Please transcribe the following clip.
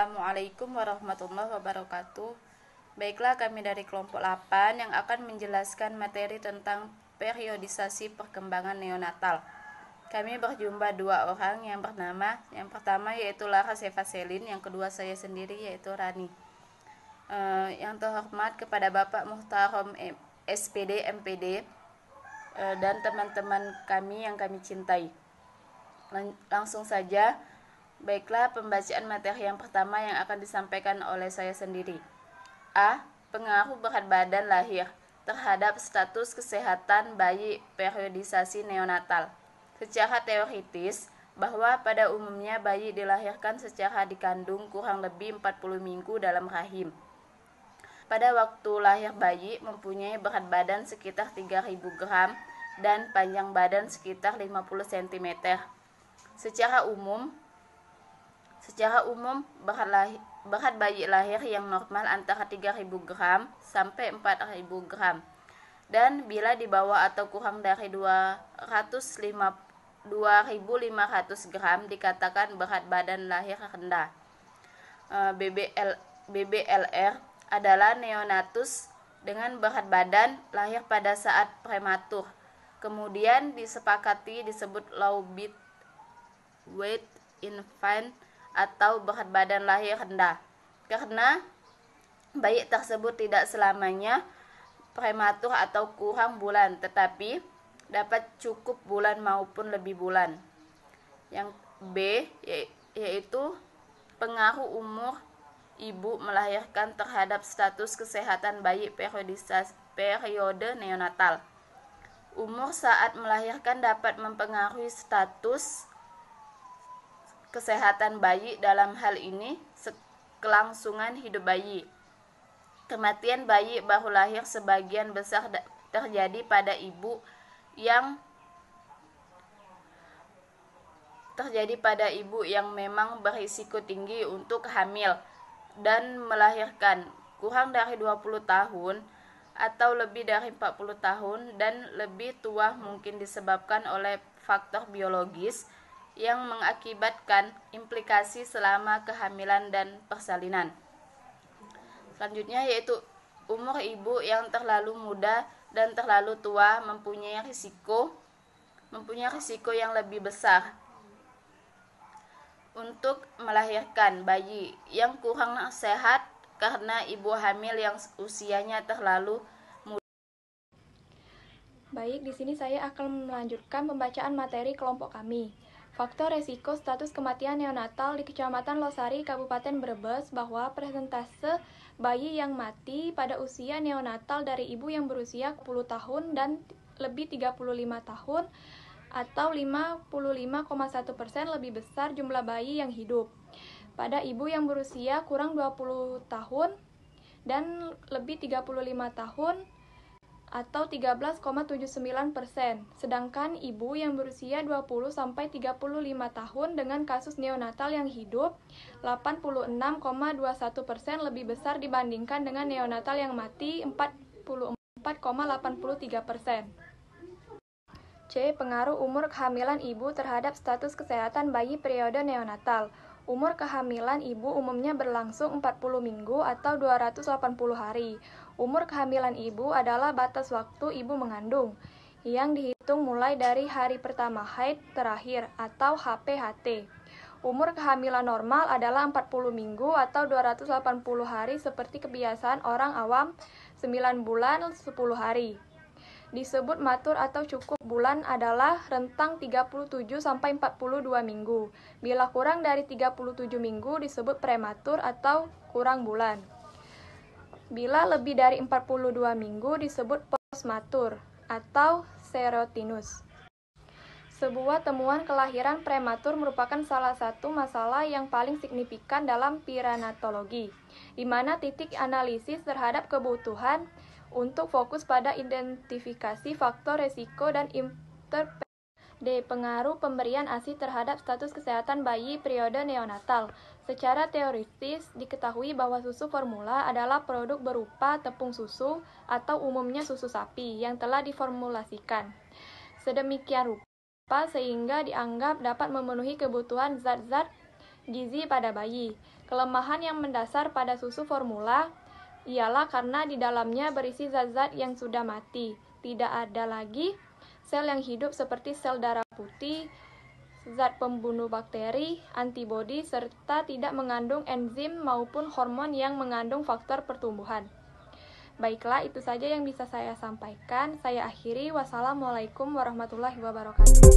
Assalamualaikum warahmatullahi wabarakatuh. Baiklah, kami dari kelompok 8 yang akan menjelaskan materi tentang periodisasi perkembangan neonatal. Kami berjumpa dua orang yang pertama yaitu Lara Sefaselin, yang kedua saya sendiri yaitu Rani. Yang terhormat kepada Bapak Muhtarom SPD MPD dan teman-teman kami yang kami cintai. Langsung saja. Baiklah, pembacaan materi yang pertama yang akan disampaikan oleh saya sendiri. A. Pengaruh berat badan lahir terhadap status kesehatan bayi periodisasi neonatal. Secara teoritis, bahwa pada umumnya bayi dilahirkan secara dikandung kurang lebih 40 minggu dalam rahim. Pada waktu lahir bayi mempunyai berat badan sekitar 3.000 gram dan panjang badan sekitar 50 cm. Secara umum, berat bayi lahir yang normal antara 3.000 gram sampai 4.000 gram. Dan bila di bawah atau kurang dari 2.500 gram dikatakan berat badan lahir rendah. BBLR adalah neonatus dengan berat badan lahir pada saat prematur. Kemudian disepakati disebut low weight infant atau berat badan lahir rendah, karena bayi tersebut tidak selamanya prematur atau kurang bulan, tetapi dapat cukup bulan maupun lebih bulan. Yang B yaitu pengaruh umur ibu melahirkan terhadap status kesehatan bayi periode neonatal. Umur saat melahirkan dapat mempengaruhi status kesehatan bayi, dalam hal ini kelangsungan hidup bayi. Kematian bayi baru lahir sebagian besar terjadi pada ibu yang memang berisiko tinggi untuk hamil dan melahirkan, kurang dari 20 tahun atau lebih dari 40 tahun, dan lebih tua mungkin disebabkan oleh faktor biologis yang mengakibatkan implikasi selama kehamilan dan persalinan. Selanjutnya yaitu umur ibu yang terlalu muda dan terlalu tua mempunyai risiko yang lebih besar untuk melahirkan bayi yang kurang sehat karena ibu hamil yang usianya terlalu muda. Baik, di sini saya akan melanjutkan pembacaan materi kelompok kami. Faktor resiko status kematian neonatal di Kecamatan Losari, Kabupaten Brebes, bahwa persentase bayi yang mati pada usia neonatal dari ibu yang berusia 10 tahun dan lebih 35 tahun atau 55,1% lebih besar jumlah bayi yang hidup. Pada ibu yang berusia kurang 20 tahun dan lebih 35 tahun atau 13,79%, sedangkan ibu yang berusia 20-35 tahun dengan kasus neonatal yang hidup 86,21% lebih besar dibandingkan dengan neonatal yang mati 44,83%. C. Pengaruh umur kehamilan ibu terhadap status kesehatan bayi periode neonatal. Umur kehamilan ibu umumnya berlangsung 40 minggu atau 280 hari. Umur kehamilan ibu adalah batas waktu ibu mengandung, yang dihitung mulai dari hari pertama haid terakhir atau HPHT. Umur kehamilan normal adalah 40 minggu atau 280 hari seperti kebiasaan orang awam, 9 bulan 10 hari. Disebut matur atau cukup bulan adalah rentang 37-42 minggu. Bila kurang dari 37 minggu disebut prematur atau kurang bulan. Bila lebih dari 42 minggu disebut postmatur atau serotinus. Sebuah temuan kelahiran prematur merupakan salah satu masalah yang paling signifikan dalam perinatologi, di mana titik analisis terhadap kebutuhan untuk fokus pada identifikasi faktor resiko dan intervensi. D. Pengaruh pemberian ASI terhadap status kesehatan bayi periode neonatal. Secara teoritis diketahui bahwa susu formula adalah produk berupa tepung susu atau umumnya susu sapi yang telah diformulasikan sedemikian rupa sehingga dianggap dapat memenuhi kebutuhan zat-zat Gizi pada bayi. Kelemahan yang mendasar pada susu formula ialah karena di dalamnya berisi zat-zat yang sudah mati. Tidak ada lagi sel yang hidup seperti sel darah putih, zat pembunuh bakteri, antibodi, serta tidak mengandung enzim maupun hormon yang mengandung faktor pertumbuhan. Baiklah, itu saja yang bisa saya sampaikan. Saya akhiri. Wassalamualaikum warahmatullahi wabarakatuh.